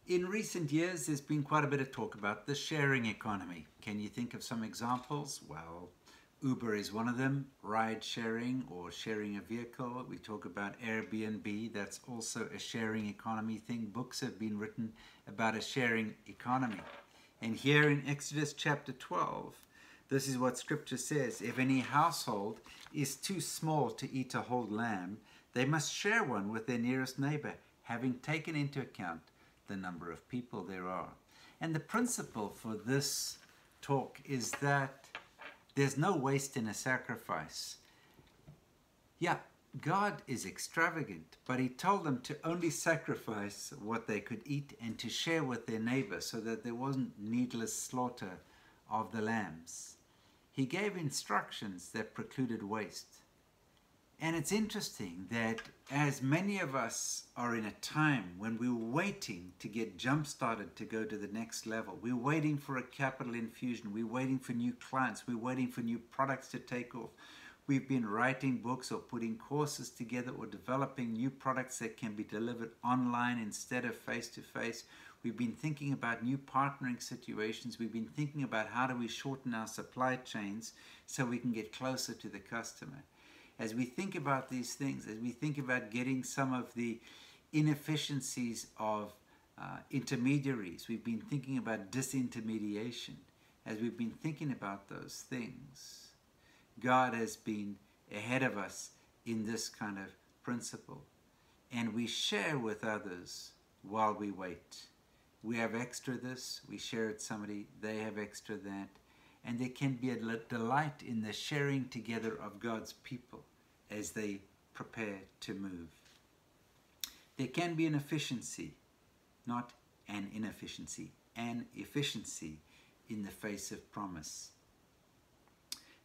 In recent years, there's been quite a bit of talk about the sharing economy. Can you think of some examples? Well, Uber is one of them, ride sharing or sharing a vehicle. We talk about Airbnb, that's also a sharing economy thing. Books have been written about a sharing economy. And here in Exodus chapter 12, this is what scripture says. If any household is too small to eat a whole lamb, they must share one with their nearest neighbor, having taken into account the number of people there are. And the principle for this talk is that there's no waste in a sacrifice. Yeah, God is extravagant, but he told them to only sacrifice what they could eat and to share with their neighbor so that there wasn't needless slaughter of the lambs. He gave instructions that precluded waste. And it's interesting that as many of us are in a time when we're waiting to get jump-started to go to the next level, we're waiting for a capital infusion, we're waiting for new clients, we're waiting for new products to take off. We've been writing books or putting courses together or developing new products that can be delivered online instead of face-to-face. We've been thinking about new partnering situations. We've been thinking about how do we shorten our supply chains so we can get closer to the customer. As we think about these things, as we think about getting some of the inefficiencies of intermediaries, we've been thinking about disintermediation. As we've been thinking about those things, God has been ahead of us in this kind of principle. And we share with others while we wait. We have extra this, we share it somebody, they have extra that. And there can be a delight in the sharing together of God's people as they prepare to move. There can be an efficiency, not an inefficiency, an efficiency in the face of promise.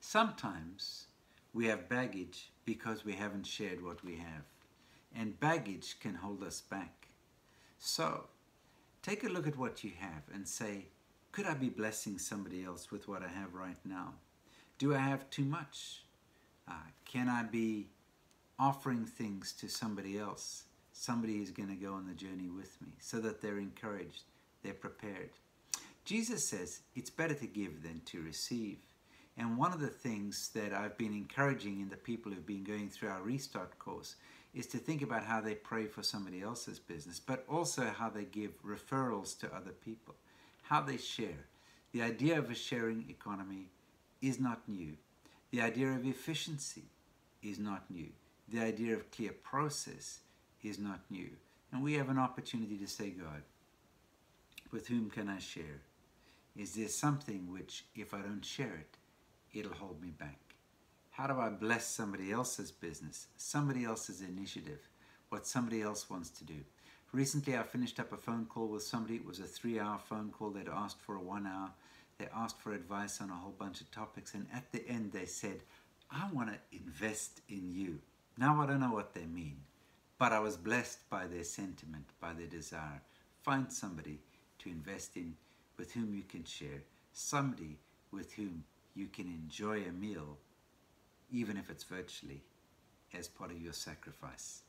Sometimes we have baggage because we haven't shared what we have, and baggage can hold us back. So, take a look at what you have and say, could I be blessing somebody else with what I have right now? Do I have too much? Can I be offering things to somebody else? Somebody who's going to go on the journey with me so that they're encouraged, they're prepared. Jesus says it's better to give than to receive. And one of the things that I've been encouraging in the people who've been going through our reStart course is to think about how they pray for somebody else's business, but also how they give referrals to other people, how they share. The idea of a sharing economy is not new. The idea of efficiency is not new. The idea of clear process is not new. And we have an opportunity to say, God, with whom can I share? Is there something which, if I don't share it, it'll hold me back? How do I bless somebody else's business, somebody else's initiative, what somebody else wants to do? Recently, I finished up a phone call with somebody. It was a 3-hour phone call. They'd asked for a 1 hour. They asked for advice on a whole bunch of topics. And at the end, they said, I want to invest in you. Now, I don't know what they mean, but I was blessed by their sentiment, by their desire. Find somebody to invest in with whom you can share, somebody with whom you can enjoy a meal, even if it's virtually, as part of your sacrifice.